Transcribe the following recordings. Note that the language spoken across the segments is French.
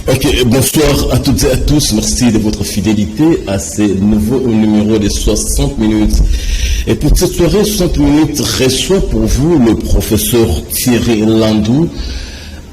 Ok, bonsoir à toutes et à tous. Merci de votre fidélité à ce nouveau numéro des 60 minutes. Et pour cette soirée, 60 minutes reçoit pour vous le professeur Thierry Landou,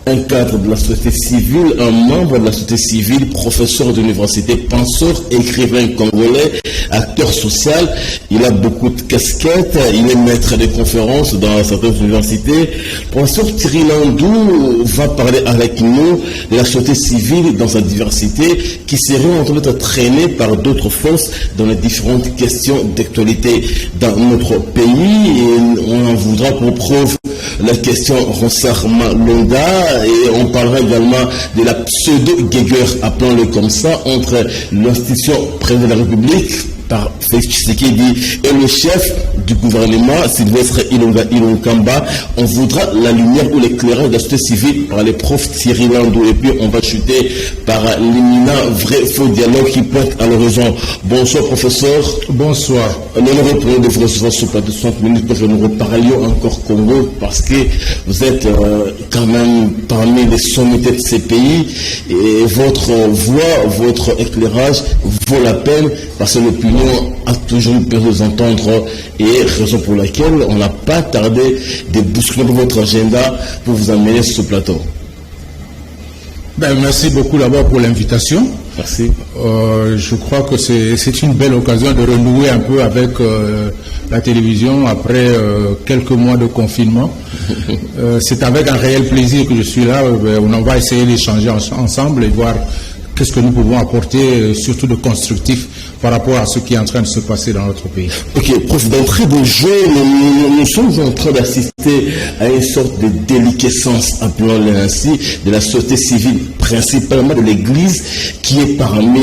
un cadre de la société civile, un membre de la société civile, professeur d'université, penseur, écrivain congolais, acteur social. Il a beaucoup de casquettes, il est maître de conférences dans certaines universités. Le professeur Thierry Landou va parler avec nous de la société civile dans sa diversité qui serait en train d'être traînée par d'autres forces dans les différentes questions d'actualité dans notre pays. Et on en voudra pour preuve la question Ronsard Malonda. Et on parlera également de la pseudo-guéguerre, appelons-le comme ça, entre l'institution présidente de la République, par Félix Tshisekedi, et le chef du gouvernement, Sylvestre Ilonkamba. On voudra la lumière ou l'éclairage de la société civile par les profs Thierry Landou. Et puis on va chuter par l'éminent vrai faux dialogue qui pointe à l'horizon. Bonsoir professeur. Bonsoir. L'honneur pour nous de vous recevoir sur plateau de 60 minutes pour que nous reparlions encore Congo, parce que vous êtes quand même parmi les sommités de ces pays et votre voix, votre éclairage vaut la peine parce que l'opinion a toujours eu besoin de vous entendre et raison pour laquelle on n'a pas tardé de bousculer votre agenda pour vous amener sur ce plateau. Merci beaucoup d'abord pour l'invitation. Merci. Je crois que c'est une belle occasion de renouer un peu avec la télévision après quelques mois de confinement. C'est avec un réel plaisir que je suis là. On va essayer d'échanger ensemble et voir qu'est-ce que nous pouvons apporter, surtout de constructif, par rapport à ce qui est en train de se passer dans notre pays. Ok, prof, d'entrée de jeu, nous sommes en train d'assister à une sorte de déliquescence, appelons-le ainsi, de la société civile, principalement de l'Église, qui est parmi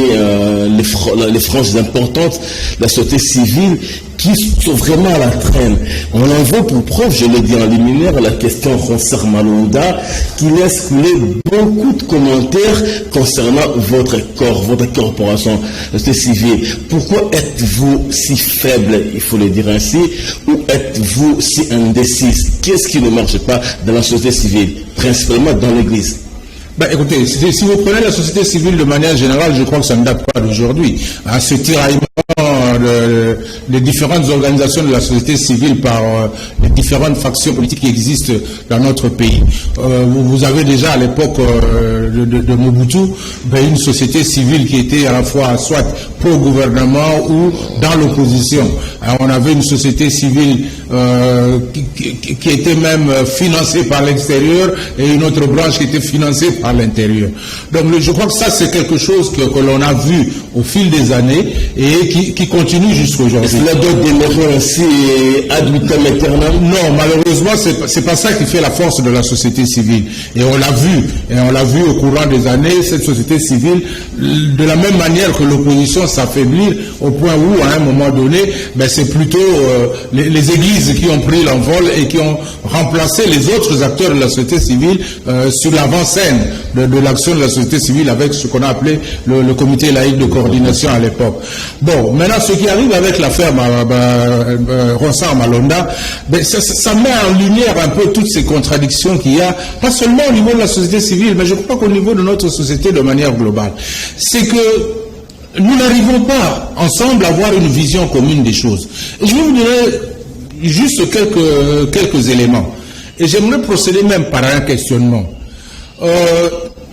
les franges importantes de la société civile, qui sont vraiment à la traîne. On en voit pour preuve, je l'ai dit en liminaire, la question Ronsard Malonda, qui laisse couler beaucoup de commentaires concernant votre corps, votre corporation, la société civile. Pourquoi êtes-vous si faible, il faut le dire ainsi, ou êtes-vous si indécise? Qu'est-ce qui ne marche pas dans la société civile, principalement dans l'Église? Écoutez, si vous prenez la société civile de manière générale, je crois que ça ne date pas d'aujourd'hui. Ce tiraillement des différentes organisations de la société civile par les différentes factions politiques qui existent dans notre pays. Vous avez déjà à l'époque de Mobutu une société civile qui était à la fois soit pro-gouvernement ou dans l'opposition. On avait une société civile qui était même financée par l'extérieur et une autre branche qui était financée par l'intérieur. Donc je crois que ça c'est quelque chose que l'on a vu au fil des années et qui continue jusqu'à aujourd'hui. Cela doit demeurer ainsi ad vitam aeternam? Non, malheureusement c'est pas ça qui fait la force de la société civile. Et on l'a vu au courant des années, cette société civile, de la même manière que l'opposition s'affaiblit au point où à un moment donné, c'est plutôt les églises qui ont pris l'envol et qui ont remplacé les autres acteurs de la société civile sur l'avant-scène de l'action de la société civile avec ce qu'on a appelé le comité laïque de coordination à l'époque. Bon, maintenant ce qui arrive avec l'affaire Ronsard Malonda, ça met en lumière un peu toutes ces contradictions qu'il y a, pas seulement au niveau de la société civile, mais je crois qu'au niveau de notre société de manière globale. C'est que nous n'arrivons pas ensemble à avoir une vision commune des choses. Et je vais vous donner juste quelques éléments. Et j'aimerais procéder même par un questionnement.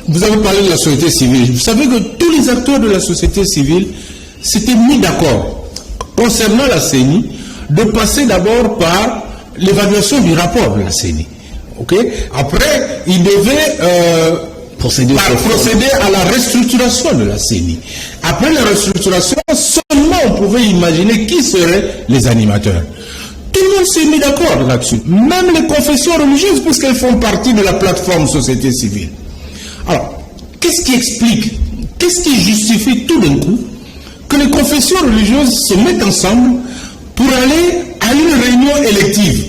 Vous avez parlé de la société civile. Vous savez que tous les acteurs de la société civile s'étaient mis d'accord concernant la CENI de passer d'abord par l'évaluation du rapport de la CENI. Okay? Après, ils devaient procéder à la restructuration de la CENI. Après la restructuration, seulement on pouvait imaginer qui seraient les animateurs. Tout le monde s'est mis d'accord là-dessus. Même les confessions religieuses, puisqu'elles font partie de la plateforme société civile. Alors, qu'est-ce qui explique, qu'est-ce qui justifie tout d'un coup que les confessions religieuses se mettent ensemble pour aller à une réunion élective?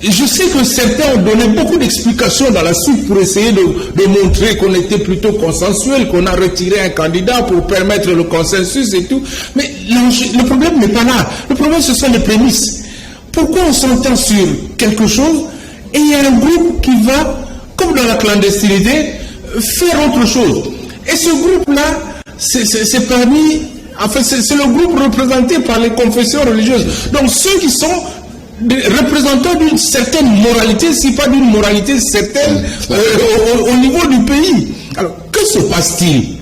Je sais que certains ont donné beaucoup d'explications dans la suite pour essayer de montrer qu'on était plutôt consensuel, qu'on a retiré un candidat pour permettre le consensus et tout. Mais le problème n'est pas là. Le problème, ce sont les prémices. Pourquoi on s'entend sur quelque chose et il y a un groupe qui va, comme dans la clandestinité, faire autre chose? Et ce groupe-là, c'est parmi... Enfin, c'est le groupe représenté par les confessions religieuses. Donc, ceux qui sont des représentants d'une certaine moralité, si pas d'une moralité certaine, au niveau du pays. Alors, que se passe-t-il?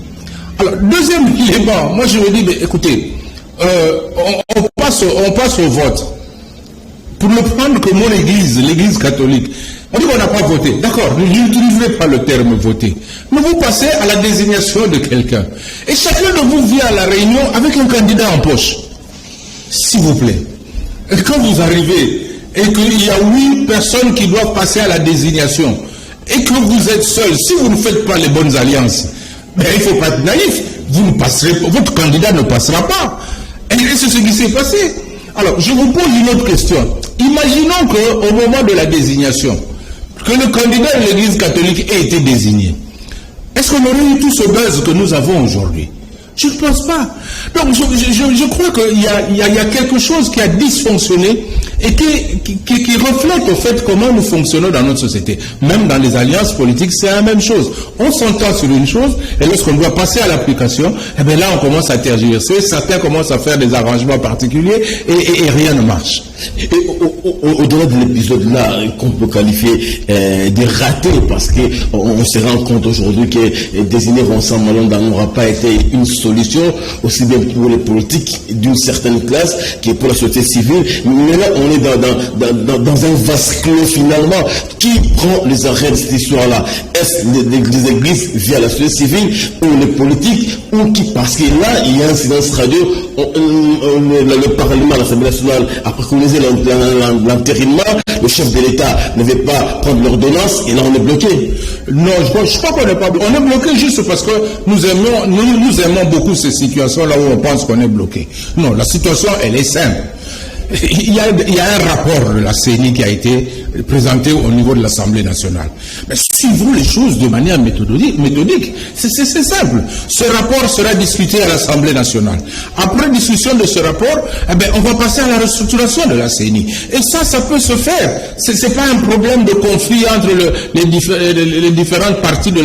Alors, deuxième élément, moi je me dis, mais écoutez, on passe au vote. Pour ne prendre que mon église, l'église catholique, on dit qu'on n'a pas voté. D'accord, ne n'utilisez pas le terme voter. Mais vous passez à la désignation de quelqu'un. Et chacun de vous vient à la réunion avec un candidat en poche. S'il vous plaît. Et quand vous arrivez et qu'il y a 8 personnes qui doivent passer à la désignation et que vous êtes seul, si vous ne faites pas les bonnes alliances, ben, il ne faut pas être naïf. Vous ne passerez pas, votre candidat ne passera pas. Et c'est ce qui s'est passé. Alors, je vous pose une autre question. Imaginons qu'au moment de la désignation, que le candidat de l'église catholique ait été désigné. Est-ce qu'on aurait eu tout ce buzz que nous avons aujourd'hui? Je ne pense pas. Donc je crois qu'il y a quelque chose qui a dysfonctionné et qui reflète au fait comment nous fonctionnons dans notre société. Même dans les alliances politiques, c'est la même chose. On s'entend sur une chose et lorsqu'on doit passer à l'application, eh bien là on commence à tergiverser, certains commencent à faire des arrangements particuliers et rien ne marche. Et au-delà de l'épisode-là, qu'on peut qualifier de raté, parce qu'on se rend compte aujourd'hui que désigner Vincent Malonda n'aura pas été une solution, aussi bien pour les politiques d'une certaine classe que pour la société civile. Mais là, on est dans un vase clos finalement. Qui prend les arrêts de cette histoire-là? Est-ce les églises via la société civile ou les politiques ou qui? Parce que là, il y a un silence radio. Le Parlement, l'Assemblée nationale a préconisé l'entérinement. Le chef de l'État ne veut pas prendre l'ordonnance et là on est bloqué. Non, je crois qu'on n'est pas bloqué. On est bloqué juste parce que nous aimons beaucoup ces situations-là où on pense qu'on est bloqué. Non, la situation, elle est simple. Il y a un rapport de la CENI qui a été présenté au niveau de l'Assemblée nationale. Mais suivons les choses de manière méthodique. C'est simple. Ce rapport sera discuté à l'Assemblée nationale. Après discussion de ce rapport, eh bien, on va passer à la restructuration de la CENI. Et ça peut se faire. C'est pas un problème de conflit entre les différentes parties de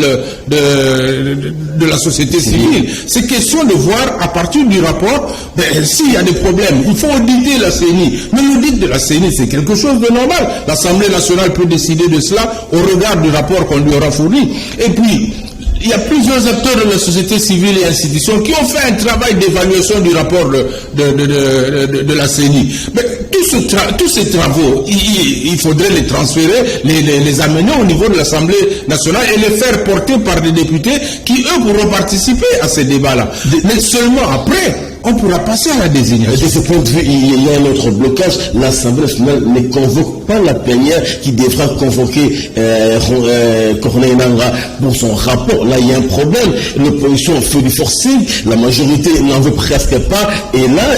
la société civile. C'est question de voir à partir du rapport, ben, s'il y a des problèmes, il faut auditer la CENI. Mais l'audit de la CENI, c'est quelque chose de normal. L'Assemblée nationale peut décider de cela au regard du rapport qu'on lui aura fourni. Et puis, il y a plusieurs acteurs de la société civile et institutions qui ont fait un travail d'évaluation du rapport de la CENI. Mais tous ces travaux, il faudrait les transférer, les amener au niveau de l'Assemblée nationale et les faire porter par des députés qui, eux, pourront participer à ces débats-là. Mais seulement après, on pourra passer à la désignation. De ce point de vue, il y a un autre blocage. L'Assemblée nationale ne convoque pas la plénière qui devra convoquer Corneille Nangaa pour son rapport. Là, il y a un problème. L'opposition fait du forcing, la majorité n'en veut presque pas, et là,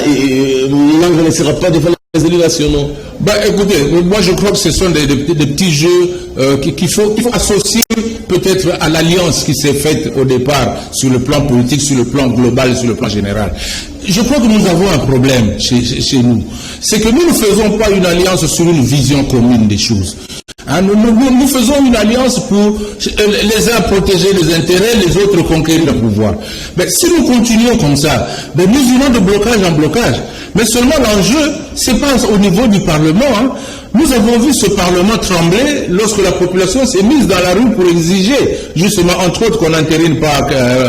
Nangaa ne sera pas devant les élus nationaux. Bah, écoutez, moi je crois que ce sont des petits jeux qu'il faut associer peut-être à l'alliance qui s'est faite au départ sur le plan politique, sur le plan global, sur le plan général. Je crois que nous avons un problème chez nous. C'est que nous ne faisons pas une alliance sur une vision commune des choses. Hein, nous faisons une alliance pour les uns protéger les intérêts, les autres conquérir le pouvoir. Mais si nous continuons comme ça, ben nous irons de blocage en blocage. Mais seulement l'enjeu, c'est pas au niveau du Parlement. Hein. Nous avons vu ce Parlement trembler lorsque la population s'est mise dans la rue pour exiger, justement, entre autres, qu'on n'entérine pas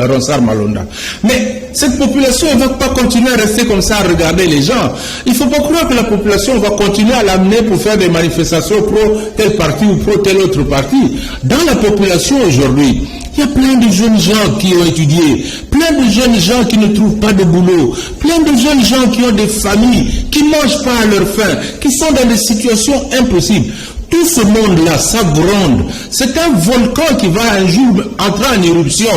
Vincent Malonda. Mais cette population ne va pas continuer à rester comme ça, à regarder les gens. Il ne faut pas croire que la population va continuer à l'amener pour faire des manifestations pro tel parti ou pro tel autre parti. Dans la population aujourd'hui, il y a plein de jeunes gens qui ont étudié, plein de jeunes gens qui ne trouvent pas de boulot, plein de jeunes gens qui ont des familles, qui ne mangent pas à leur faim, qui sont dans des situations impossibles. Tout ce monde-là, ça gronde. C'est un volcan qui va un jour entrer en éruption.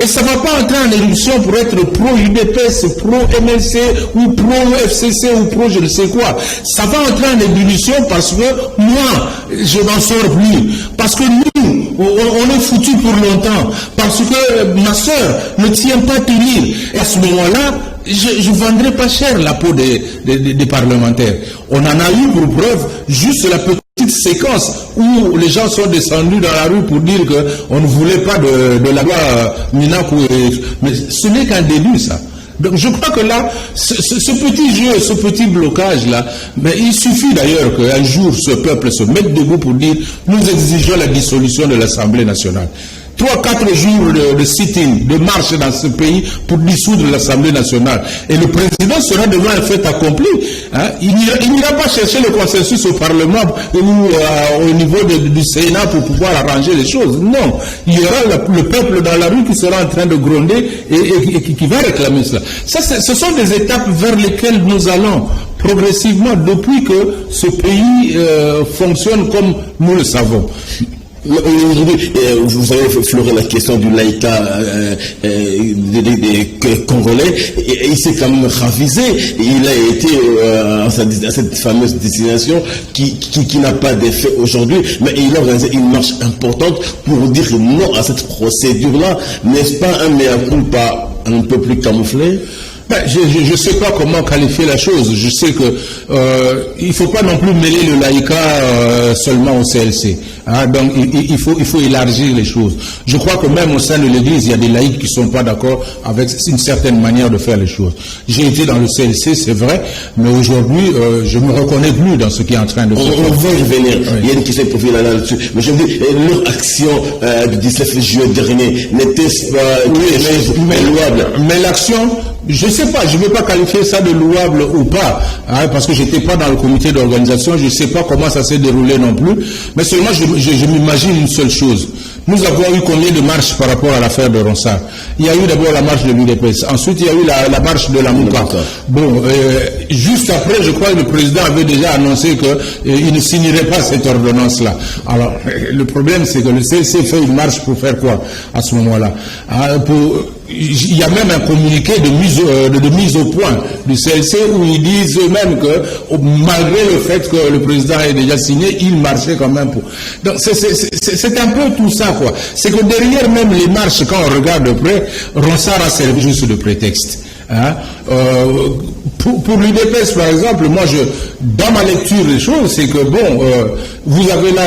Et ça ne va pas entrer en éruption pour être pro-UDPS, pro-MLC, ou pro-FCC, ou pro je ne sais quoi. Ça va entrer en ébullition parce que moi, je n'en sors plus. Parce que nous, on est foutus pour longtemps. Parce que ma soeur ne tient pas à tenir. Et à ce moment-là, je ne vendrai pas cher la peau des parlementaires. On en a eu pour preuve juste la petite petite séquence où les gens sont descendus dans la rue pour dire qu'on ne voulait pas de la loi Minakou. Mais ce n'est qu'un début, ça. Donc je crois que là, ce petit jeu, ce petit blocage-là, mais il suffit d'ailleurs qu'un jour ce peuple se mette debout pour dire nous exigeons la dissolution de l'Assemblée nationale. 3-4 jours de sit-in, de marche dans ce pays pour dissoudre l'Assemblée nationale. Et le président sera devant un fait accompli. Hein. Il n'ira pas chercher le consensus au Parlement ou au niveau du Sénat pour pouvoir arranger les choses. Non. Il y aura le peuple dans la rue qui sera en train de gronder et qui va réclamer cela. Ça, ce sont des étapes vers lesquelles nous allons progressivement depuis que ce pays fonctionne comme nous le savons. Aujourd'hui, vous avez effleuré la question du laïcat des Congolais, et il s'est quand même ravisé. Il a été à cette fameuse destination qui n'a pas d'effet aujourd'hui, mais il a organisé une marche importante pour dire non à cette procédure-là. N'est-ce pas un mea culpa un peu plus camouflé? Ben, je ne sais pas comment qualifier la chose. Je sais que il ne faut pas non plus mêler le laïcat seulement au CLC. Hein, donc il faut élargir les choses. Je crois que même au sein de l'Église, il y a des laïcs qui ne sont pas d'accord avec une certaine manière de faire les choses. J'ai été dans le CLC, c'est vrai, mais aujourd'hui, je ne me reconnais plus dans ce qui est en train de se faire. On va y revenir. Oui. Il y a une question de profil là-dessus. Mais je me dis, leur action du 17 juillet dernier, n'était-ce pas louable? Mais l'action... Je ne sais pas, je ne veux pas qualifier ça de louable ou pas, hein, parce que je n'étais pas dans le comité d'organisation, je ne sais pas comment ça s'est déroulé non plus, mais seulement je m'imagine une seule chose. Nous avons eu combien de marches par rapport à l'affaire de Ronsard? Il y a eu d'abord la marche de l'UDPS, ensuite il y a eu la marche de la Mouka. Bon, juste après, je crois que le président avait déjà annoncé qu'il ne signerait pas cette ordonnance-là. Alors, le problème, c'est que le CLC fait une marche pour faire quoi à ce moment-là? Il y a même un communiqué de mise au point du CLC où ils disent eux-mêmes que malgré le fait que le président ait déjà signé, il marchait quand même pour. Donc c'est un peu tout ça, quoi. C'est que derrière même les marches, quand on regarde de près, Ronsard a servi juste de prétexte. Hein? Pour l'UDPS, par exemple, moi, dans ma lecture des choses, c'est que, bon, vous avez là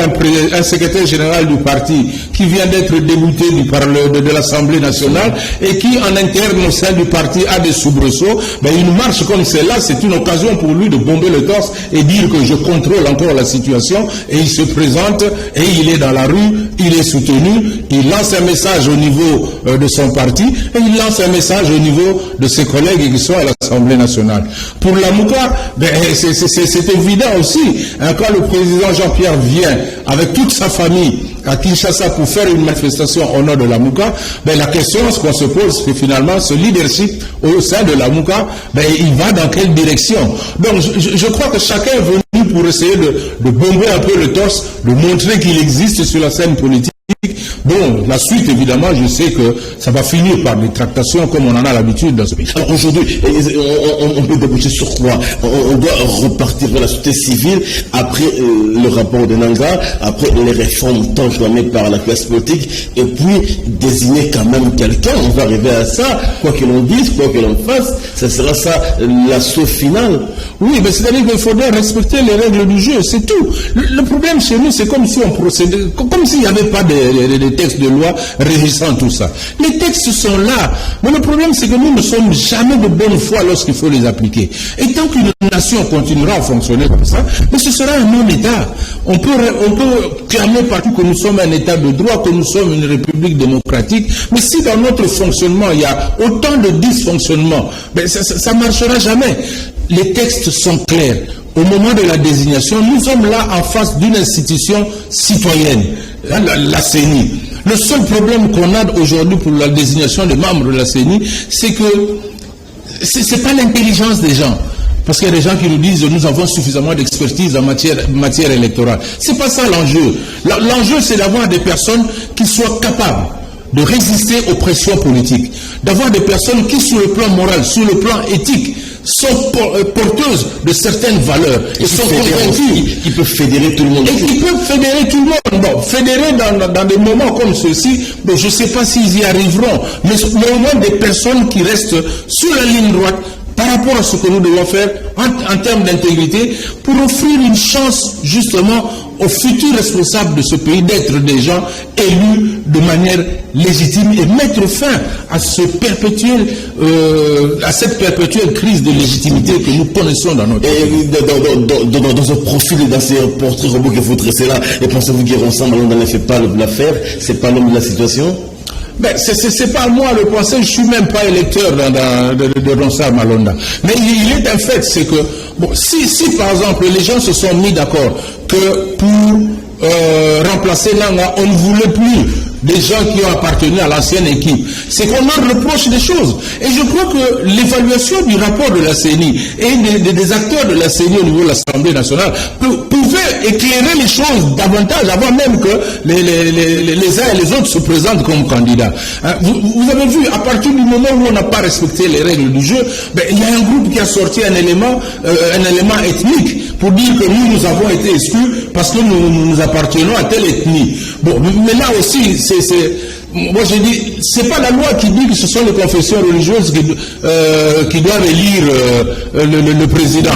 un secrétaire général du parti qui vient d'être débouté de l'Assemblée nationale et qui, en interne au sein du parti, a des soubresauts. Ben, une marche comme celle-là, c'est une occasion pour lui de bomber le torse et dire que je contrôle encore la situation, et il se présente et il est dans la rue, il est soutenu, il lance un message au niveau de son parti et il lance un message au niveau de ses collègues qui sont à l'Assemblée nationale. Pour la Mouka, ben, c'est évident aussi. Hein, quand le président Jean-Pierre vient avec toute sa famille à Kinshasa pour faire une manifestation au nom de la Mouka, ben, la question qu'on se pose, c'est finalement ce leadership au sein de la Mouka, ben, il va dans quelle direction? Donc je crois que chacun est venu pour essayer de bomber un peu le torse, de montrer qu'il existe sur la scène politique. Bon, la suite, évidemment, je sais que ça va finir par des tractations comme on en a l'habitude dans ce pays. Alors aujourd'hui, on peut déboucher sur quoi? On doit repartir vers la société civile après le rapport de Nanga, après les réformes tant clamées par la classe politique, et puis désigner quand même quelqu'un. On va arriver à ça, quoi que l'on dise, quoi que l'on fasse, ça sera ça l'assaut final. Oui, mais c'est-à-dire qu'il faudrait respecter les règles du jeu, c'est tout. Le problème chez nous, c'est comme si on procédait, comme s'il n'y avait pas des textes de loi régissant tout ça. Les textes sont là, mais le problème c'est que nous ne sommes jamais de bonne foi lorsqu'il faut les appliquer. Et tant qu'une nation continuera à fonctionner comme ça, mais ce sera un non-État. On peut clamer partout que nous sommes un État de droit, que nous sommes une république démocratique, mais si dans notre fonctionnement il y a autant de dysfonctionnements, ben ça ne marchera jamais. Les textes sont clairs. Au moment de la désignation, nous sommes là en face d'une institution citoyenne, la CENI. Le seul problème qu'on a aujourd'hui pour la désignation des membres de la CENI, c'est que ce n'est pas l'intelligence des gens. Parce qu'il y a des gens qui nous disent nous avons suffisamment d'expertise en matière électorale. Ce n'est pas ça l'enjeu. L'enjeu, c'est d'avoir des personnes qui soient capables de résister aux pressions politiques, d'avoir des personnes qui, sur le plan moral, sur le plan éthique, sont porteuses de certaines valeurs et sont convaincues. Ils peuvent fédérer tout le monde. Et ils peuvent fédérer tout le monde. Bon, fédérer dans des moments comme ceux-ci, bon, je ne sais pas s'ils y arriveront, mais au moins des personnes qui restent sur la ligne droite par rapport à ce que nous devons faire en termes d'intégrité pour offrir une chance justement aux futurs responsables de ce pays d'être des gens élus de manière légitime et mettre fin à cette perpétuelle crise de légitimité que nous connaissons dans notre pays. Dans ce profil, dans ces portraits robots que vous dressez là, et pensez-vous qu'Ironsa Malonda ne fait pas l'affaire? C'est pas l'homme de la situation? Ben, c'est pas à moi de penser, je suis même pas électeur de Ronsard Malonda. Mais il est un fait, c'est que, bon, si par exemple les gens se sont mis d'accord que pour remplacer Nanga, on ne voulait plus des gens qui ont appartenu à l'ancienne équipe, c'est qu'on leur reproche des choses. Et je crois que l'évaluation du rapport de la CENI et des acteurs de la CENI au niveau de l'Assemblée nationale pouvait éclairer les choses davantage avant même que les uns et les autres se présentent comme candidats. Hein, vous avez vu, à partir du moment où on n'a pas respecté les règles du jeu, ben, il y a un groupe qui a sorti un élément ethnique pour dire que nous avons été exclus parce que nous appartenons à telle ethnie. Bon, mais là aussi, moi je dis, c'est pas la loi qui dit que ce sont les confessions religieuses qui doivent élire le président.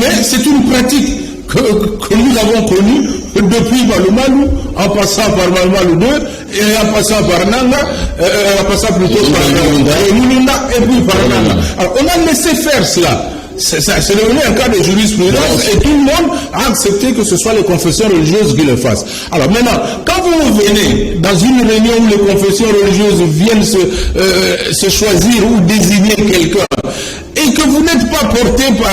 Mais c'est une pratique que nous avons connue depuis Malumalu, en passant par Malumalu 2, et en passant par Nanga, en passant plutôt par Mulunda et puis par Nanga. Alors on a laissé faire cela. C'est devenu un cas de jurisprudence et tout le monde a accepté que ce soit les confessions religieuses qui le fassent. Alors maintenant, quand vous venez dans une réunion où les confessions religieuses viennent se choisir ou désigner quelqu'un, et que vous n'êtes pas porté par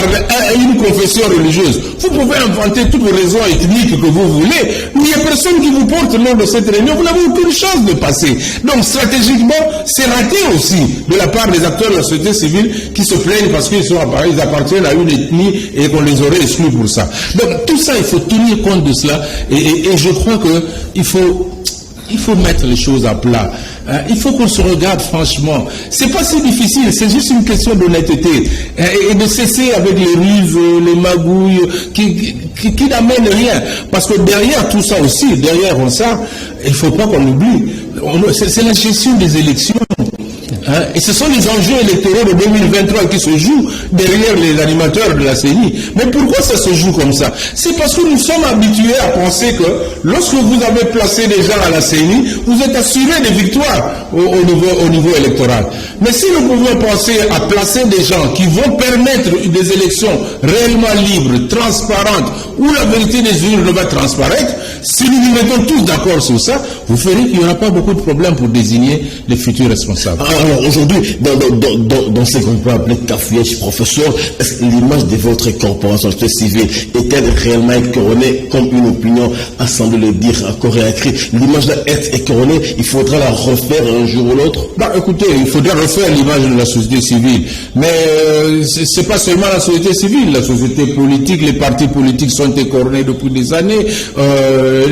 une confession religieuse, vous pouvez inventer toutes les raisons ethniques que vous voulez, mais il n'y a personne qui vous porte lors de cette réunion, vous n'avez aucune chance de passer. Donc stratégiquement, c'est raté aussi de la part des acteurs de la société civile qui se plaignent parce qu'ils appartiennent à une ethnie et qu'on les aurait exclus pour ça. Donc tout ça, il faut tenir compte de cela et je crois qu'il faut mettre les choses à plat. Il faut qu'on se regarde franchement. C'est pas si difficile, c'est juste une question d'honnêteté et de cesser avec les ruses, les magouilles qui n'amènent rien. Parce que derrière tout ça aussi, derrière ça, il faut pas qu'on oublie. C'est la gestion des élections. Et ce sont les enjeux électoraux de 2023 qui se jouent derrière les animateurs de la CENI. Mais pourquoi ça se joue comme ça? C'est parce que nous sommes habitués à penser que lorsque vous avez placé des gens à la CENI, vous êtes assuré des victoires au niveau électoral. Mais si nous pouvons penser à placer des gens qui vont permettre des élections réellement libres, transparentes, où la vérité des urnes va transparaître, si nous nous mettons tous d'accord sur ça, vous verrez qu'il n'y aura pas beaucoup de problèmes pour désigner les futurs responsables. Alors aujourd'hui, dans ces groupes appelés cafouillage, professeur, est-ce que l'image de votre corporation civile est-elle réellement écornée comme une opinion, à semble le dire à corps et à cri? L'image doit être écornée, il faudra la refaire un jour ou l'autre? Écoutez, il faudra refaire l'image de la société civile. Mais c'est pas seulement la société civile, la société politique, les partis politiques sont écornés depuis des années.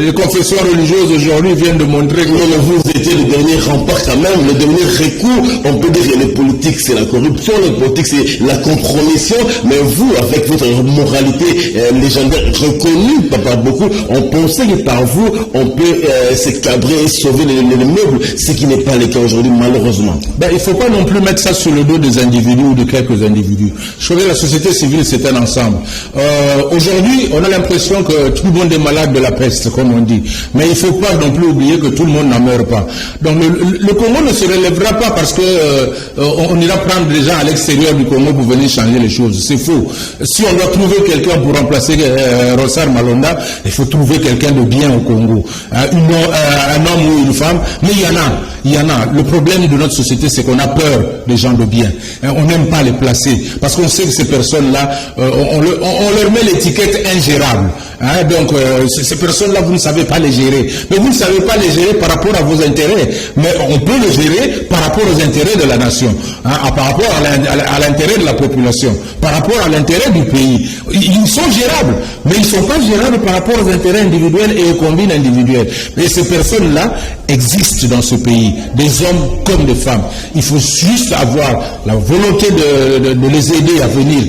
Les confessions religieuses aujourd'hui viennent de montrer que vous étiez le dernier rempart quand même, le dernier recours. On peut dire que les politiques c'est la corruption, les politiques c'est la compromission, mais vous, avec votre moralité légendaire reconnue par beaucoup, on pensait que par vous, on peut se cabrer et sauver les meubles, ce qui n'est pas le cas aujourd'hui, malheureusement. Il ne faut pas non plus mettre ça sur le dos des individus ou de quelques individus. Je crois que la société civile, c'est un ensemble. Aujourd'hui, on a l'impression que tout le monde est malade de la peste, comme on dit. Mais il ne faut pas non plus oublier que tout le monde n'en meurt pas. Donc le Congo ne se relèvera pas parce que on ira prendre des gens à l'extérieur du Congo pour venir changer les choses. C'est faux. Si on doit trouver quelqu'un pour remplacer Ronsard Malonda, il faut trouver quelqu'un de bien au Congo. Un homme ou une femme, mais il y en a. Le problème de notre société, c'est qu'on a peur des gens de bien. On n'aime pas les placer parce qu'on sait que ces personnes-là, on leur met l'étiquette ingérable. Donc ces personnes-là, vous ne savez pas les gérer. Mais vous ne savez pas les gérer par rapport à vos intérêts. Mais on peut les gérer par rapport aux intérêts de la nation, par rapport à l'intérêt de la population, par rapport à l'intérêt du pays. Ils sont gérables, mais ils ne sont pas gérables par rapport aux intérêts individuels et aux combines individuelles. Mais ces personnes-là existent dans ce pays, des hommes comme des femmes. Il faut juste avoir la volonté de les aider à venir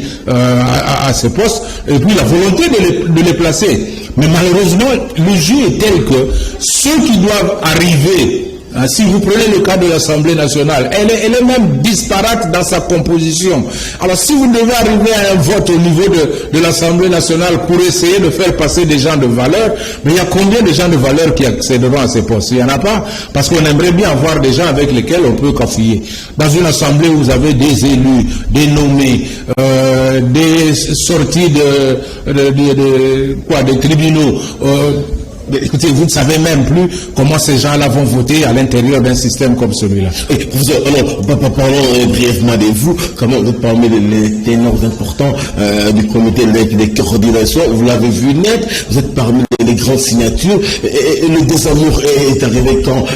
à ces postes, et puis la volonté de les placer. Mais malheureusement, le jeu est tel que ceux qui doivent arriver Si vous prenez le cas de l'Assemblée nationale, elle est même disparate dans sa composition. Alors si vous devez arriver à un vote au niveau de l'Assemblée nationale pour essayer de faire passer des gens de valeur, mais il y a combien de gens de valeur qui accéderont à ces postes? Il n'y en a pas, parce qu'on aimerait bien avoir des gens avec lesquels on peut cafouiller. Dans une assemblée où vous avez des élus, des nommés, des sorties des tribunaux, écoutez, vous ne savez même plus comment ces gens-là vont voter à l'intérieur d'un système comme celui-là. Professeur, alors, parlons brièvement de vous. Comment vous parmi les ténors importants du comité de coordination, vous l'avez vu net, vous êtes parmi les grandes signatures, et le désamour est arrivé quand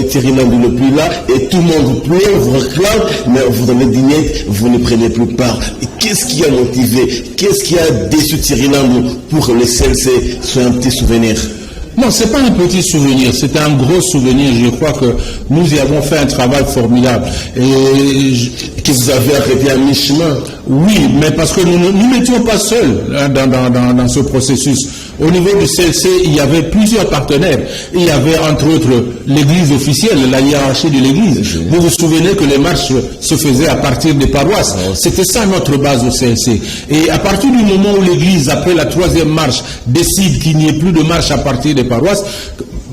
Thierry Landou n'est plus là, et tout le monde vous plaît, vous réclame, mais vous avez dit net, vous ne prenez plus part. Qu'est-ce qui a motivé, qu'est-ce qui a déçu Thierry Landou pour le CLC sur un petit souvenir? Non, c'est pas un petit souvenir, c'est un gros souvenir. Je crois que nous y avons fait un travail formidable. Et que vous avez arrêté à mi-chemin. Oui, mais parce que nous n'étions pas seuls dans ce processus. Au niveau du CLC, il y avait plusieurs partenaires. Il y avait entre autres l'église officielle, la hiérarchie de l'église. Vous vous souvenez que les marches se faisaient à partir des paroisses. C'était ça notre base au CLC. Et à partir du moment où l'église, après la 3e marche, décide qu'il n'y ait plus de marche à partir des paroisses,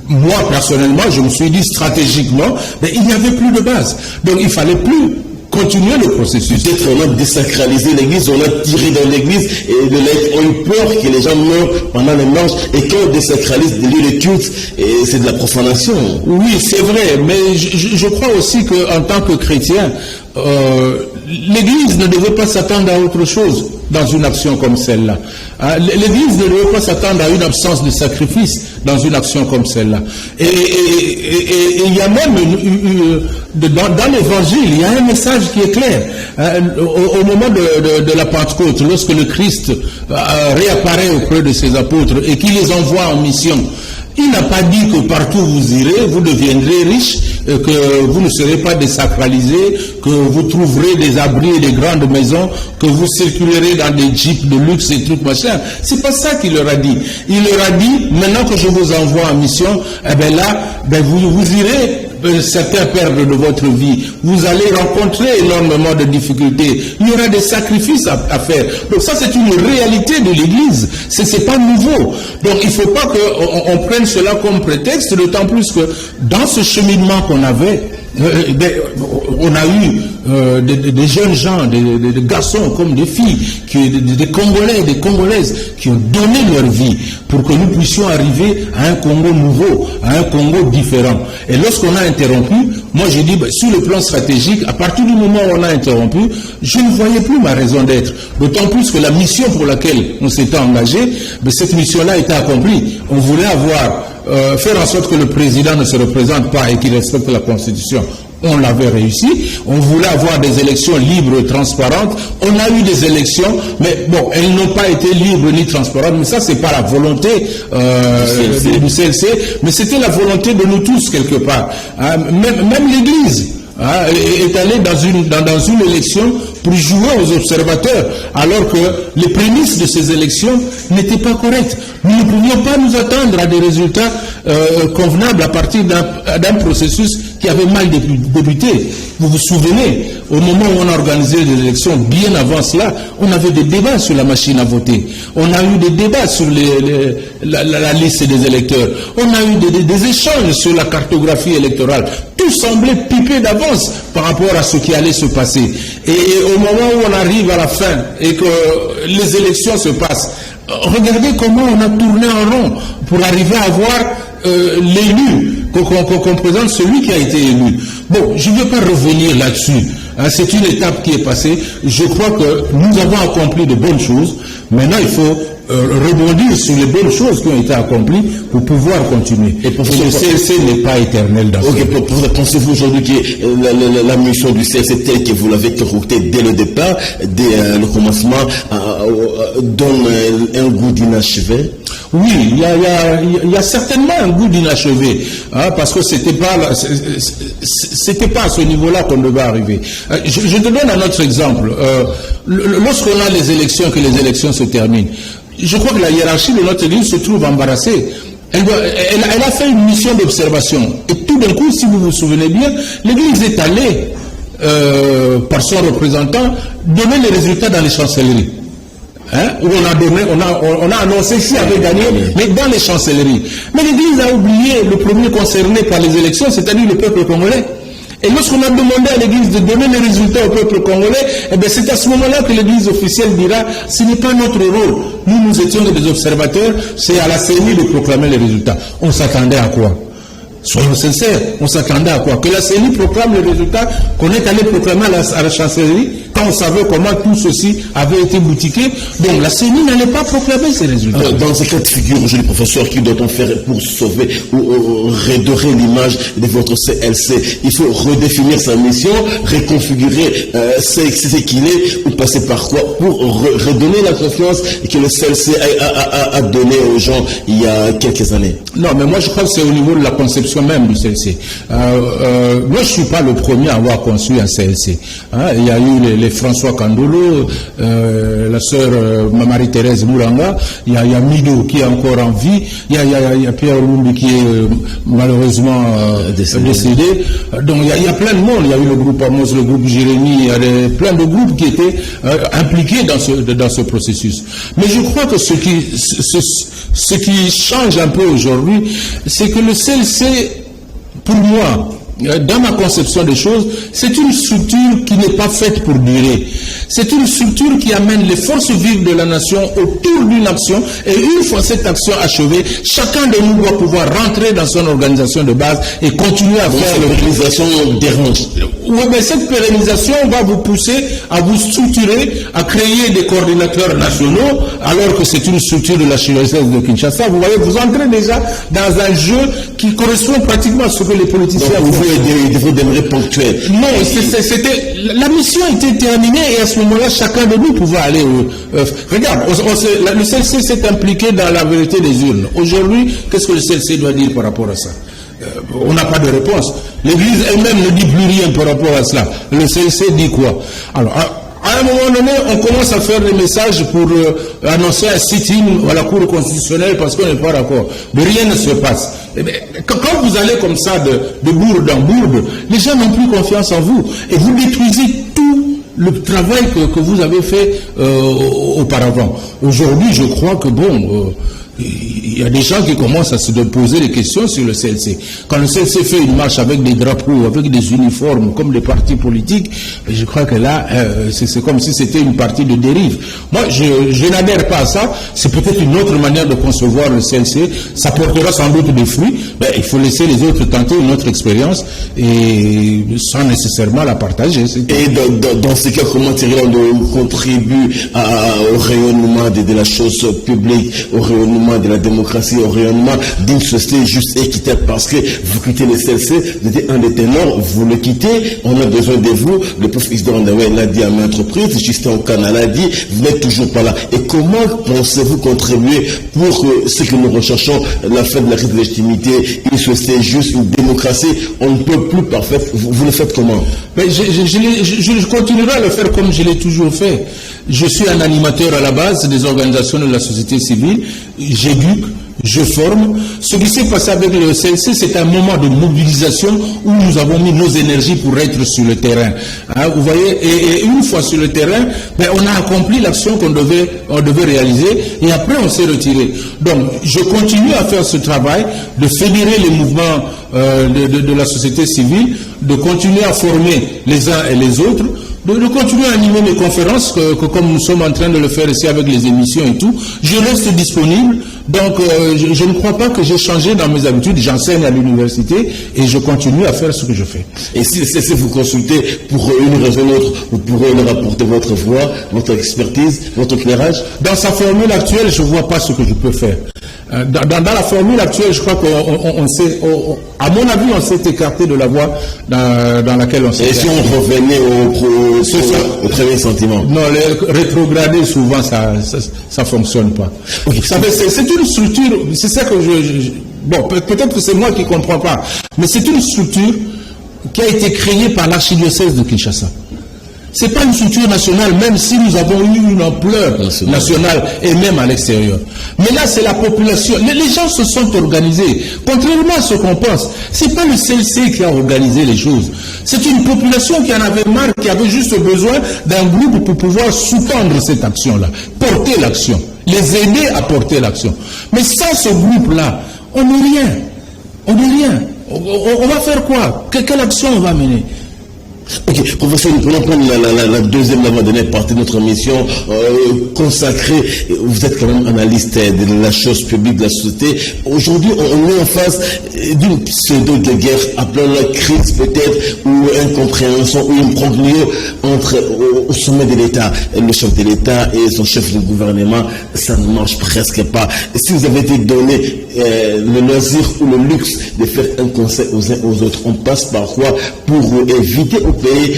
moi personnellement, je me suis dit stratégiquement, mais il n'y avait plus de base. Donc il fallait plus continuer le processus. Peut-être on a désacralisé l'église, on a tiré dans l'église et les laïcs ont eu peur que les gens meurent pendant les marches. Et quand on désacralise des lieux de culte, c'est de la profanation. Oui, c'est vrai, mais je crois aussi qu'en tant que chrétien, l'église ne devait pas s'attendre à autre chose dans une action comme celle-là. L'église ne devait pas s'attendre à une absence de sacrifice dans une action comme celle-là. Et il y a même, dans l'évangile, il y a un message qui est clair. Au moment de la Pentecôte, lorsque le Christ réapparaît auprès de ses apôtres et qu'il les envoie en mission, il n'a pas dit que partout où vous irez, vous deviendrez riches, que vous ne serez pas désacralisés, que vous trouverez des abris et des grandes maisons, que vous circulerez dans des jeeps de luxe et trucs machin. C'est pas ça qu'il leur a dit. Il leur a dit, maintenant que je vous envoie en mission, eh bien là, vous irez certains perdre de votre vie. Vous allez rencontrer énormément de difficultés. Il y aura des sacrifices à faire. Donc ça, c'est une réalité de l'Église. C'est pas nouveau. Donc il ne faut pas qu'on prenne cela comme prétexte, d'autant plus que dans ce cheminement qu'on avait, on a eu des jeunes gens, des garçons comme des filles, des Congolais, des Congolaises qui ont donné leur vie pour que nous puissions arriver à un Congo nouveau, à un Congo différent. Et lorsqu'on a interrompu, moi j'ai dit, sur le plan stratégique, à partir du moment où on a interrompu, je ne voyais plus ma raison d'être. D'autant plus que la mission pour laquelle on s'était engagé, cette mission-là était accomplie. On voulait faire en sorte que le président ne se représente pas et qu'il respecte la Constitution. On l'avait réussi. On voulait avoir des élections libres et transparentes. On a eu des élections, mais bon, elles n'ont pas été libres ni transparentes. Mais ça, c'est pas la volonté du CLC, mais c'était la volonté de nous tous quelque part. Même l'Église est allée dans une élection pour jouer aux observateurs, alors que les prémices de ces élections n'étaient pas correctes. Nous ne pouvions pas nous attendre à des résultats convenables à partir d'un processus qui avait mal débuté. Vous vous souvenez, au moment où on a organisé les élections, bien avant cela, on avait des débats sur la machine à voter. On a eu des débats sur la liste des électeurs. On a eu des échanges sur la cartographie électorale. Tout semblait pipé d'avance par rapport à ce qui allait se passer. Et au moment où on arrive à la fin et que les élections se passent, regardez comment on a tourné en rond pour arriver à avoir l'élu, qu'on présente celui qui a été élu. Bon, je ne veux pas revenir là-dessus. C'est une étape qui est passée. Je crois que nous avons accompli de bonnes choses. Maintenant, il faut rebondir sur les bonnes choses qui ont été accomplies pour pouvoir continuer. Et pour le CLC n'est pas éternel dans pensez-vous aujourd'hui que la mission du CLC telle que vous l'avez concoctée dès le départ, dès le commencement, donne un goût d'inachevé? Oui, il y a certainement un goût d'inachevé, parce que c'était pas à ce niveau-là qu'on devait arriver. Je te donne un autre exemple. Lorsqu'on a les élections, que les élections se terminent, je crois que la hiérarchie de notre église se trouve embarrassée. Elle a fait une mission d'observation. Et tout d'un coup, si vous vous souvenez bien, l'Église est allée, par son représentant, donner les résultats dans les chancelleries. Où on a annoncé qui avait gagné, mais dans les chancelleries. Mais l'Église a oublié le premier concerné par les élections, c'est-à-dire le peuple congolais. Et lorsqu'on a demandé à l'Église de donner les résultats au peuple congolais, eh bien c'est à ce moment-là que l'Église officielle dira, ce n'est pas notre rôle. Nous étions des observateurs, c'est à la CENI de proclamer les résultats. On s'attendait à quoi? Soyons sincères, on s'attendait à quoi? Que la CENI proclame les résultats, qu'on est allé proclamer à la chancellerie, quand on savait comment tout ceci avait été boutiqué. Donc la CENI n'allait pas proclamer ces résultats. Dans ce cas de figure, monsieur le professeur, qui doit-on faire pour sauver ou redorer l'image de votre CLC? Il faut redéfinir sa mission, reconfigurer ce qu'il est, ou passer par quoi pour redonner la confiance que le CLC a donné aux gens il y a quelques années? Non, mais moi je crois que c'est au niveau de la conception même du CLC. Moi je ne suis pas le premier à avoir conçu un CLC. Il y a eu les François Kandolo, la sœur Marie-Thérèse Moulanga, il y a Mido qui est encore en vie, il y a Pierre Lumbi qui est malheureusement décédé. Donc il y a plein de monde, il y a eu le groupe Amos, le groupe Jérémie, il y a plein de groupes qui étaient impliqués dans ce processus. Mais je crois que ce qui change un peu aujourd'hui, c'est que le CLC, pour moi, dans ma conception des choses, c'est une structure qui n'est pas faite pour durer. C'est une structure qui amène les forces vives de la nation autour d'une action, et une fois cette action achevée, chacun de nous doit pouvoir rentrer dans son organisation de base et continuer à faire l'organisation dérange. Oui, mais cette pérennisation va vous pousser à vous structurer, à créer des coordinateurs nationaux, alors que c'est une structure de la diocèse de Kinshasa. Vous voyez, vous entrez déjà dans un jeu qui correspond pratiquement à ce que les politiciens vous voulez des ponctuels. Non, la mission était terminée, et à ce moment-là, chacun de nous pouvait aller. Regarde, le CLC s'est impliqué dans la vérité des urnes. Aujourd'hui, qu'est-ce que le CLC doit dire par rapport à ça? On n'a pas de réponse. L'Église elle-même ne dit plus rien par rapport à cela. Le CLC dit quoi? Alors, à un moment donné, on commence à faire des messages pour annoncer un sit-in à la Cour constitutionnelle parce qu'on n'est pas d'accord. Mais rien ne se passe. Quand vous allez comme ça de bourde en bourde, les gens n'ont plus confiance en vous. Et vous détruisez tout le travail que vous avez fait auparavant. Aujourd'hui, je crois que il y a des gens qui commencent à se poser des questions sur le CLC. Quand le CLC fait une marche avec des drapeaux, avec des uniformes, comme des partis politiques, je crois que là, c'est comme si c'était une partie de dérive. Moi, je n'adhère pas à ça. C'est peut-être une autre manière de concevoir le CLC. Ça portera sans doute des fruits. Il faut laisser les autres tenter une autre expérience et sans nécessairement la partager. Et dans ces cas, comment Thierry Landau contribue au rayonnement de la chose publique, au rayonnement de la démocratie, au rayonnement d'une société juste et équitable, parce que vous quittez le CLC, vous êtes un des ténors, vous le quittez, on a besoin de vous. Le prof Isidore Ndawe l'a dit à maintes reprises, Justin Okana l'a dit, vous n'êtes toujours pas là. Et comment pensez-vous contribuer pour ce que nous recherchons, la fin de la crise de légitimité, une société juste, une démocratie, on ne peut plus parfaite. Vous le faites comment? Mais je continuerai à le faire comme je l'ai toujours fait. Je suis un animateur à la base des organisations de la société civile, j'éduque, je forme. Ce qui s'est passé avec le CLC, c'est un moment de mobilisation où nous avons mis nos énergies pour être sur le terrain. Vous voyez, et une fois sur le terrain, on a accompli l'action qu'on devait réaliser, et après on s'est retiré. Donc, je continue à faire ce travail de fédérer les mouvements de la société civile, de continuer à former les uns et les autres, de continuer à animer mes conférences, comme nous sommes en train de le faire ici avec les émissions et tout. Je reste disponible, donc je ne crois pas que j'ai changé dans mes habitudes. J'enseigne à l'université et je continue à faire ce que je fais. Et si vous consultez pour une raison ou autre, vous pourrez leur apporter votre voix, votre expertise, votre éclairage? Dans sa formule actuelle, je ne vois pas ce que je peux faire. Dans la formule actuelle, je crois qu'on s'est, à mon avis, on s'est écarté de la voie dans laquelle on s'est. Et si on revenait au premier sentiment? Non, rétrograder, souvent, ça fonctionne pas. Okay. C'est une structure, c'est ça que bon, peut-être que c'est moi qui ne comprends pas, mais c'est une structure qui a été créée par l'archidiocèse de Kinshasa. C'est pas une structure nationale, même si nous avons eu une ampleur nationale et même à l'extérieur. Mais là, c'est la population. Les gens se sont organisés. Contrairement à ce qu'on pense, c'est pas le CLC qui a organisé les choses. C'est une population qui en avait marre, qui avait juste besoin d'un groupe pour pouvoir sous-tendre cette action-là, porter l'action, les aider à porter l'action. Mais sans ce groupe-là, on n'est rien. On n'est rien. On va faire quoi? Quelle action on va mener? Ok, professeur, nous pouvons prendre la deuxième, l'avant-dernière partie de notre mission consacrée. Vous êtes quand même analyste de la chose publique, de la société. Aujourd'hui, on est en face d'une pseudo-guerre, appelons-la crise peut-être, ou incompréhension, ou un imbroglio entre au sommet de l'État, le chef de l'État et son chef de gouvernement. Ça ne marche presque pas. Si vous avez été donné le loisir ou le luxe de faire un conseil aux uns aux autres, on passe par quoi pour éviter au pays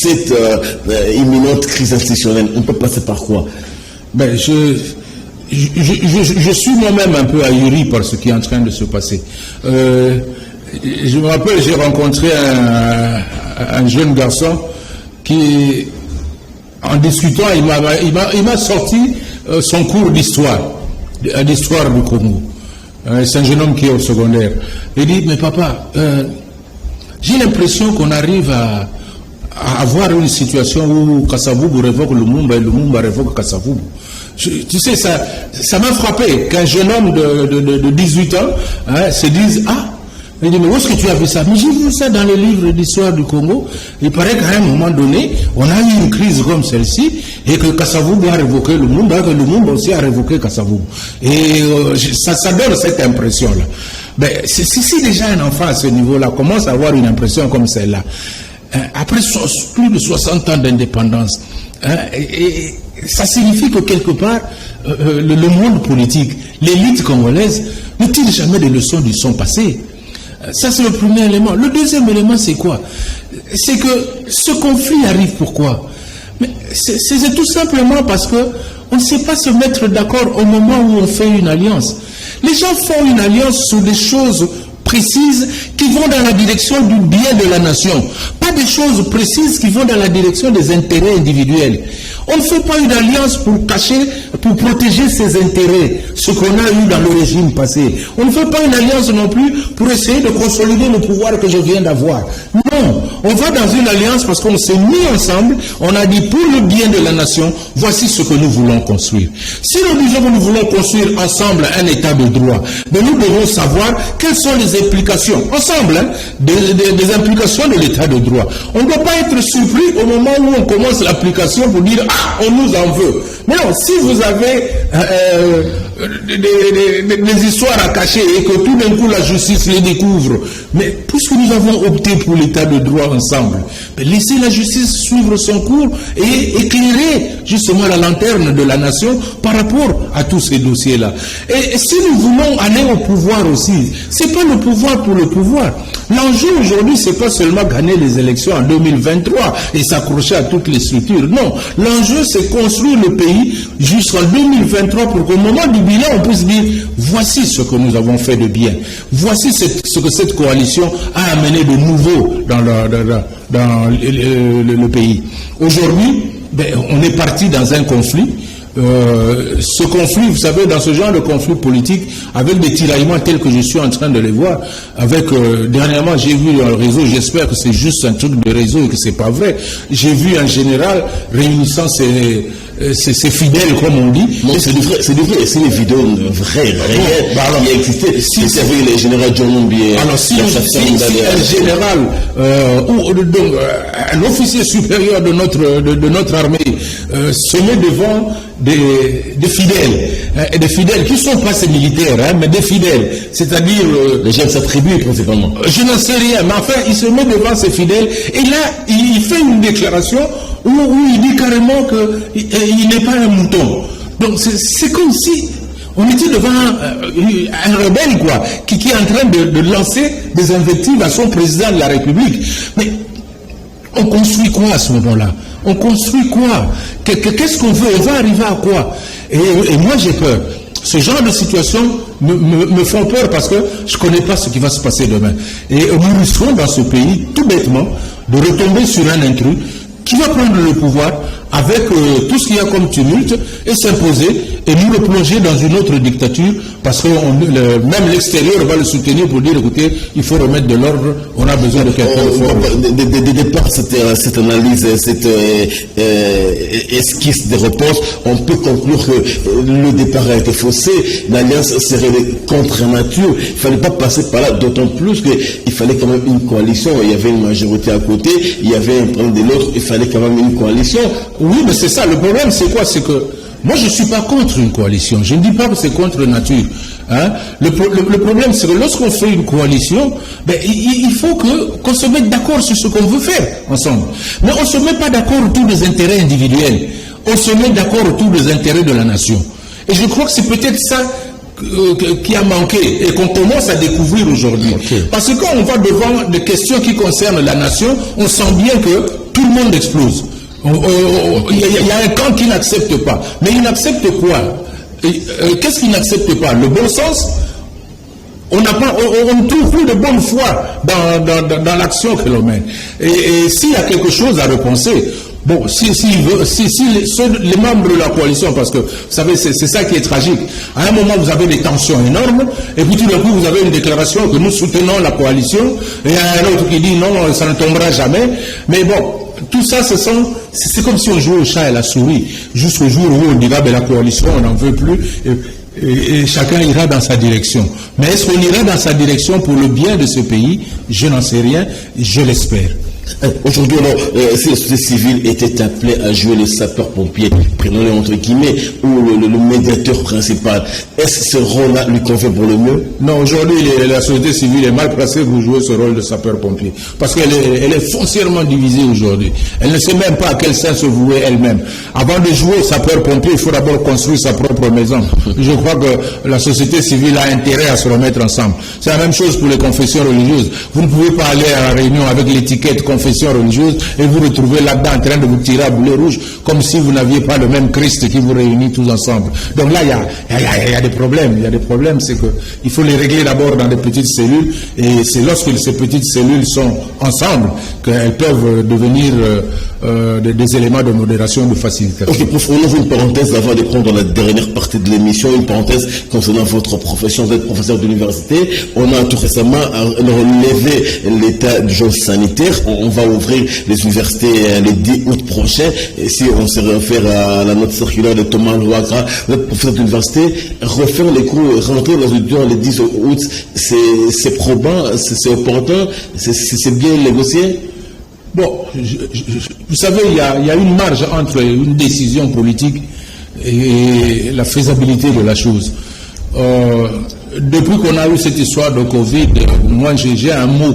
cette imminente crise institutionnelle? On peut passer par quoi? Ben, je suis moi-même un peu ahuri par ce qui est en train de se passer. Je me rappelle, j'ai rencontré un jeune garçon qui, en discutant, il m'a sorti son cours d'histoire du Congo. C'est un jeune homme qui est au secondaire. Il dit, mais papa, j'ai l'impression qu'on arrive à avoir une situation où Kasavubu révoque Lumumba et Lumumba révoque Kasavubu. Tu sais, ça m'a frappé qu'un jeune homme de 18 ans se dise, ah, il dit, mais où est-ce que tu as vu ça? Mais j'ai vu ça dans les livres d'histoire du Congo. Il paraît qu'à un moment donné, on a eu une crise comme celle-ci, et que Kasavubu a révoqué Lumumba, que Lumumba aussi a révoqué Kasavubu. Et ça donne cette impression-là. Ben, si déjà un enfant à ce niveau-là commence à avoir une impression comme celle-là, après plus de 60 ans d'indépendance, et ça signifie que quelque part, le monde politique, l'élite congolaise, ne tire jamais des leçons du son passé. Ça, c'est le premier élément. Le deuxième élément, c'est quoi? C'est que ce conflit arrive pourquoi? Mais c'est tout simplement parce que on ne sait pas se mettre d'accord au moment où on fait une alliance. Les gens font une alliance sur des choses précises qui vont dans la direction du bien de la nation, pas des choses précises qui vont dans la direction des intérêts individuels. On ne fait pas une alliance pour cacher, pour protéger ses intérêts, ce qu'on a eu dans le régime passé. On ne fait pas une alliance non plus pour essayer de consolider le pouvoir que je viens d'avoir. Non, on va dans une alliance parce qu'on s'est mis ensemble, on a dit pour le bien de la nation, voici ce que nous voulons construire. Si nous disons que nous voulons construire ensemble un état de droit, mais nous devons savoir quelles sont les implications, ensemble, des implications de l'état de droit. On ne doit pas être surpris au moment où on commence l'application pour dire « Ah, on nous en veut ». Mais non, si vous avez des histoires à cacher et que tout d'un coup la justice les découvre, mais puisque nous avons opté pour l'état de droit ensemble, laissez la justice suivre son cours et éclairer justement la lanterne de la nation par rapport à tous ces dossiers-là. Et si nous voulons aller au pouvoir aussi, c'est pas le pouvoir pour le pouvoir. L'enjeu aujourd'hui, c'est pas seulement gagner les élections en 2023 et s'accrocher à toutes les structures. Non, l'enjeu, c'est construire le pays jusqu'en 2023 pour qu'au moment du bilan, on puisse dire voici ce que nous avons fait de bien. Voici ce que cette coalition a amené de nouveau dans le pays. Aujourd'hui, on est parti dans un conflit. Ce conflit, vous savez, dans ce genre de conflit politique, avec des tiraillements tels que je suis en train de les voir, avec, dernièrement, j'ai vu dans le réseau, j'espère que c'est juste un truc de réseau et que c'est pas vrai, j'ai vu un général réunissant ses fidèles, comme on dit. Non, c'est du vrai, c'est les vidéos vraies, réelles, qui existaient. Si c'est vrai, les généraux John Mumbi. Alors, si un général, ou un officier supérieur de notre armée, se met devant des fidèles, et des fidèles qui ne sont pas ces militaires, mais des fidèles, c'est-à-dire les gens s'attribuent principalement. Je n'en sais rien, mais enfin, il se met devant ses fidèles, et là, il fait une déclaration où il dit carrément qu'il n'est pas un mouton. Donc, c'est comme si on était devant un rebelle, quoi, qui est en train de lancer des invectives à son président de la République. Mais on construit quoi à ce moment-là? On construit quoi? Qu'est-ce qu'on veut? On va arriver à quoi? Et moi, j'ai peur. Ce genre de situation me font peur parce que je ne connais pas ce qui va se passer demain. Et nous risquons dans ce pays, tout bêtement, de retomber sur un intrus qui va prendre le pouvoir avec tout ce qu'il y a comme tumulte et s'imposer et nous replonger dans une autre dictature parce que même l'extérieur va le soutenir pour dire écoutez, il faut remettre de l'ordre, on a besoin de quelqu'un de fort. De départ, cette analyse, cette esquisse de réponse, on peut conclure que le départ a été faussé, l'alliance serait contre nature. Il ne fallait pas passer par là, d'autant plus qu'il fallait quand même une coalition. Il y avait une majorité à côté, il y avait un problème de l'autre, il fallait quand même une coalition. Oui, mais c'est ça. Le problème, c'est quoi? C'est que moi, je ne suis pas contre une coalition. Je ne dis pas que c'est contre nature. Hein? Le problème, c'est que lorsqu'on fait une coalition, ben, il faut qu'on se mette d'accord sur ce qu'on veut faire ensemble. Mais on ne se met pas d'accord autour des intérêts individuels. On se met d'accord autour des intérêts de la nation. Et je crois que c'est peut-être ça qui a manqué et qu'on commence à découvrir aujourd'hui. Okay. Parce que quand on va devant des questions qui concernent la nation, on sent bien que tout le monde explose. Il y a un camp qui n'accepte pas. Mais il n'accepte quoi? Qu'est-ce qu'il n'accepte pas? Le bon sens? On ne trouve plus de bonne foi dans l'action que l'on mène. Et s'il y a quelque chose à repenser, bon, si les membres de la coalition, parce que vous savez, c'est ça qui est tragique. À un moment, vous avez des tensions énormes, et puis tout d'un coup, vous avez une déclaration que nous soutenons la coalition, et un autre qui dit non, ça ne tombera jamais. Mais bon, tout ça, c'est comme si on jouait au chat et la souris, jusqu'au jour où on dira, ben, la coalition, on n'en veut plus, et chacun ira dans sa direction. Mais est-ce qu'on ira dans sa direction pour le bien de ce pays? Je n'en sais rien, je l'espère. Aujourd'hui, si la société civile était appelée à jouer le sapeur-pompier, prenons-le entre guillemets, ou le médiateur principal, est-ce que ce rôle-là lui convient pour le mieux? Non, aujourd'hui, la société civile est mal placée pour jouer ce rôle de sapeur-pompier. Parce qu'elle est foncièrement divisée aujourd'hui. Elle ne sait même pas à quel sens se vouer elle-même. Avant de jouer sapeur-pompier, il faut d'abord construire sa propre maison. Je crois que la société civile a intérêt à se remettre ensemble. C'est la même chose pour les confessions religieuses. Vous ne pouvez pas aller à la réunion avec l'étiquette confession religieuse et vous retrouvez là-dedans en train de vous tirer à boulet rouge comme si vous n'aviez pas le même Christ qui vous réunit tous ensemble. Donc là, il y a des problèmes. Il y a des problèmes, c'est qu'il faut les régler d'abord dans des petites cellules et c'est lorsque ces petites cellules sont ensemble qu'elles peuvent devenir des éléments de modération, de facilitation. Ok, pour ouvrir une parenthèse avant de prendre la dernière partie de l'émission, une parenthèse concernant votre profession, vous êtes professeur d'université. On a tout récemment relevé l'état d'urgence sanitaire. On va ouvrir les universités le 10 août prochain. Et si on se réfère à la note circulaire de Thomas Louagra, vous êtes professeur d'université, refaire les cours, rentrer dans les étudiants le 10 août, c'est probant, c'est opportun, c'est bien négocié? Bon, vous savez, il y a une marge entre une décision politique et la faisabilité de la chose. Depuis qu'on a eu cette histoire de Covid, moi j'ai un mot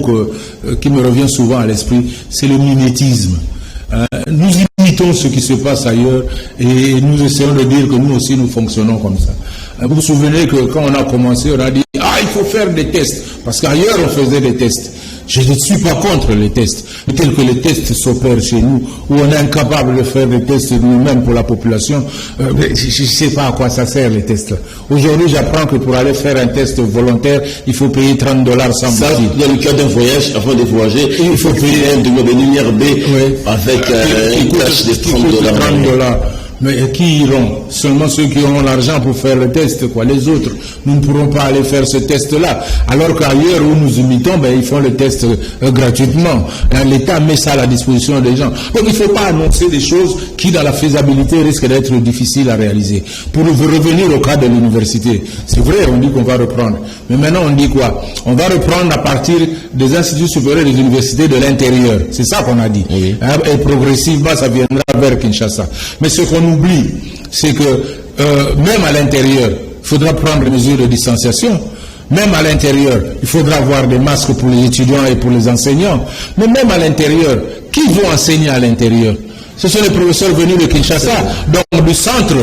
qui me revient souvent à l'esprit, c'est le mimétisme. Nous imitons ce qui se passe ailleurs et nous essayons de dire que nous aussi nous fonctionnons comme ça. Vous vous souvenez que quand on a commencé, on a dit « Ah, il faut faire des tests », parce qu'ailleurs on faisait des tests. Je ne suis pas contre les tests, mais tels que les tests s'opèrent chez nous, où on est incapable de faire des tests nous-mêmes pour la population, je ne sais pas à quoi ça sert les tests. Aujourd'hui, j'apprends que pour aller faire un test volontaire, il faut payer $30 sans boutique. Dans le cas d'un voyage, avant de voyager, il faut payer un de lumière B avec une tâche de $30. Mais qui iront? Seulement ceux qui auront l'argent pour faire le test, quoi. Les autres, nous ne pourrons pas aller faire ce test-là. Alors qu'ailleurs où nous imitons, ben, ils font le test gratuitement. L'État met ça à la disposition des gens. Donc il ne faut pas annoncer des choses qui, dans la faisabilité, risquent d'être difficiles à réaliser. Pour revenir au cas de l'université, c'est vrai, on dit qu'on va reprendre. Mais maintenant, on dit quoi? On va reprendre à partir des instituts supérieurs des universités de l'intérieur. C'est ça qu'on a dit. Oui. Et progressivement, ça viendra vers Kinshasa. Mais ce qu'on oublie, c'est que même à l'intérieur, il faudra prendre des mesures de distanciation. Même à l'intérieur, il faudra avoir des masques pour les étudiants et pour les enseignants. Mais même à l'intérieur, qui vont enseigner à l'intérieur? Ce sont les professeurs venus de Kinshasa, donc du centre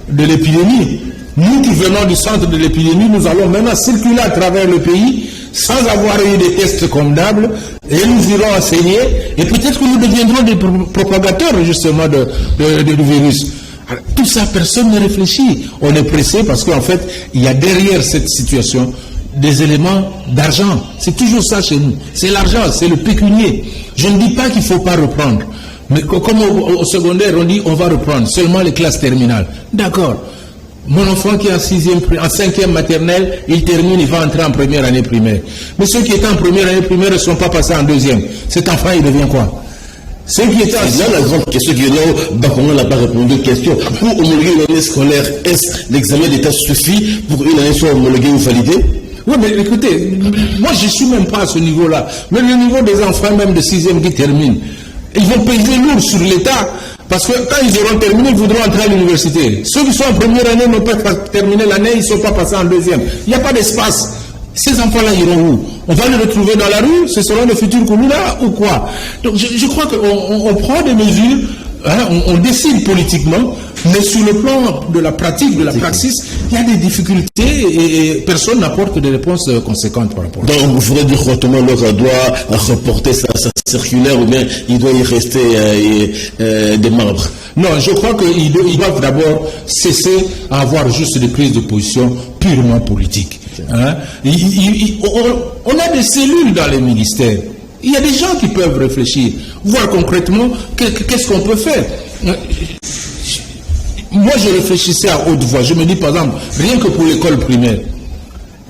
de l'épidémie. Nous qui venons du centre de l'épidémie, nous allons maintenant circuler à travers le pays sans avoir eu des tests convenables et nous irons enseigner et peut-être que nous deviendrons des propagateurs justement du virus. Alors, tout ça, personne ne réfléchit. On est pressé parce qu'en fait, il y a derrière cette situation des éléments d'argent. C'est toujours ça chez nous. C'est l'argent, c'est le pécunier. Je ne dis pas qu'il ne faut pas reprendre. Mais comme au secondaire, on dit on va reprendre seulement les classes terminales. D'accord. Mon enfant qui est en 5e maternelle, il termine, il va entrer en première année primaire. Mais ceux qui étaient en première année primaire ne sont pas passés en 2e. Cet enfant, il devient quoi? Ceux qui étaient là, la grande question qui est là, Bakongo n'a pas répondu aux questions. Pour homologuer une année scolaire, est-ce l'examen d'État suffit pour une année soit homologuée ou validée? Oui, mais écoutez, moi je ne suis même pas à ce niveau-là. Mais le niveau des enfants, même de 6e qui terminent, ils vont peser lourd sur l'État. Parce que quand ils auront terminé, ils voudront entrer à l'université. Ceux qui sont en première année n'ont pas terminé l'année, ils ne sont pas passés en 2e. Il n'y a pas d'espace. Ces enfants-là iront où? On va les retrouver dans la rue? Ce seront les futurs Kouloula ou quoi? Donc je crois qu'on prend des mesures, hein, on décide politiquement, mais sur le plan de la pratique, de la praxis, il y a des difficultés et personne n'apporte des réponses conséquentes par rapport à ça. Donc, vous voudrez dire qu'Ottoman doit reporter sa circulaire ou bien il doit y rester des membres? Non, je crois qu'ils doivent d'abord cesser à avoir juste des prises de position purement politiques. Hein? On a des cellules dans les ministères. Il y a des gens qui peuvent réfléchir, voir concrètement qu'est-ce qu'on peut faire. Moi, je réfléchissais à haute voix. Je me dis, par exemple, rien que pour l'école primaire,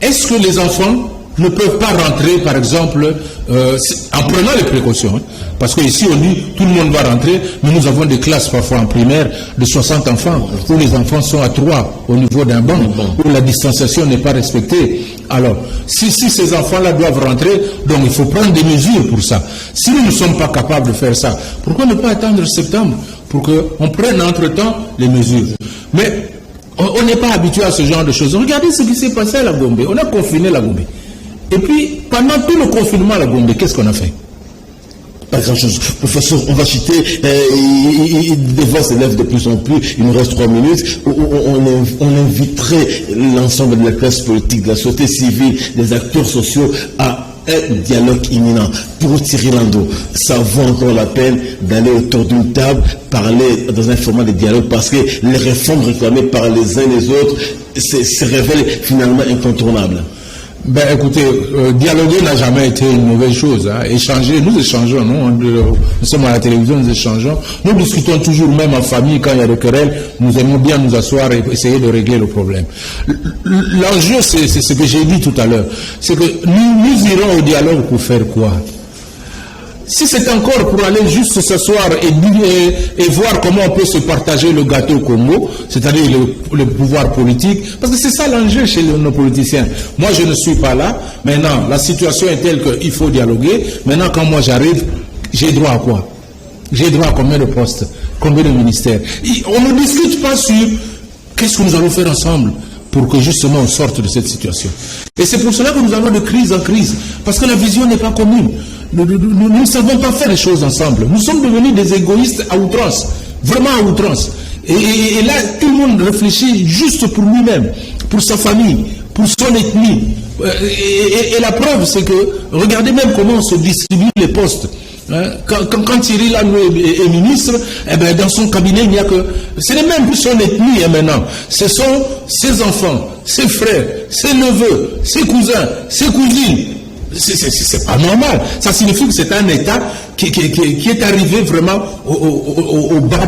est-ce que les enfants ne peuvent pas rentrer, par exemple, en prenant les précautions, hein, parce qu'ici, on dit, tout le monde va rentrer, mais nous avons des classes parfois en primaire de 60 enfants, où les enfants sont à 3 au niveau d'un banc, où la distanciation n'est pas respectée. Alors, si ces enfants-là doivent rentrer, donc il faut prendre des mesures pour ça. Si nous ne sommes pas capables de faire ça, pourquoi ne pas attendre septembre pour qu'on prenne entre-temps les mesures? Mais on n'est pas habitué à ce genre de choses. Regardez ce qui s'est passé à la Gombe. On a confiné la Gombe. Et puis, pendant tout le confinement à la Gombe, qu'est-ce qu'on a fait? Pas grand-chose. Professeur, on va citer, des voix s'élèvent de plus en plus, il nous reste 3 minutes, on inviterait l'ensemble de la classe politique, de la société civile, des acteurs sociaux à un dialogue imminent. Pour Thierry Landau, ça vaut encore la peine d'aller autour d'une table, parler dans un format de dialogue, parce que les réformes réclamées par les uns et les autres se révèlent finalement incontournables. Ben écoutez, dialoguer n'a jamais été une mauvaise chose. Hein. Échanger, nous échangeons, nous sommes à la télévision, nous échangeons. Nous discutons toujours, même en famille, quand il y a des querelles, nous aimons bien nous asseoir et essayer de régler le problème. L'enjeu, c'est ce que j'ai dit tout à l'heure, c'est que nous irons au dialogue pour faire quoi? Si c'est encore pour aller juste s'asseoir et voir comment on peut se partager le gâteau Congo, c'est-à-dire le pouvoir politique, parce que c'est ça l'enjeu chez nos politiciens. Moi, je ne suis pas là. Maintenant, la situation est telle qu'il faut dialoguer. Maintenant, quand moi j'arrive, j'ai droit à quoi? J'ai droit à combien de postes? Combien de ministères? On ne discute pas sur qu'est-ce que nous allons faire ensemble pour que justement on sorte de cette situation. Et c'est pour cela que nous allons de crise en crise, parce que la vision n'est pas commune. Nous ne savons pas faire les choses ensemble. Nous sommes devenus des égoïstes à outrance, vraiment à outrance. Et là, tout le monde réfléchit juste pour lui-même, pour sa famille, pour son ethnie. Et la preuve, c'est que, regardez même comment on se distribue les postes. Hein, quand Thierry Landau est ministre, eh ben, dans son cabinet, il n'y a que... Ce n'est même plus son ethnie hein, maintenant. Ce sont ses enfants, ses frères, ses neveux, ses cousins, ses cousines. C'est pas normal. Ça signifie que c'est un État qui est arrivé vraiment au bas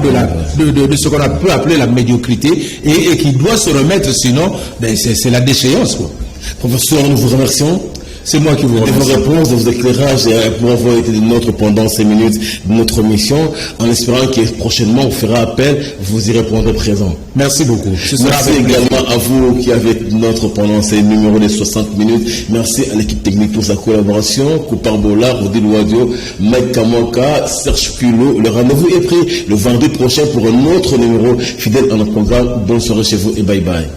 de ce qu'on peut appeler la médiocrité et qui doit se remettre, sinon ben c'est la déchéance, quoi. Professeur, nous vous remercions. C'est moi qui vous remercie. De vos réponses, de vos éclairages et pour avoir été de notre pendant ces minutes de notre mission, en espérant que prochainement on fera appel, vous y répondrez présent. Merci beaucoup. Merci également à vous qui avez été notre pendant ces numéros de 60 minutes. Merci à l'équipe technique pour sa collaboration. Koupar Bola, Rodil Wadio, Mike Kamoka, Serge Pulot. Le rendez-vous est pris le vendredi prochain pour un autre numéro fidèle à notre programme. Bonne soirée chez vous et bye bye.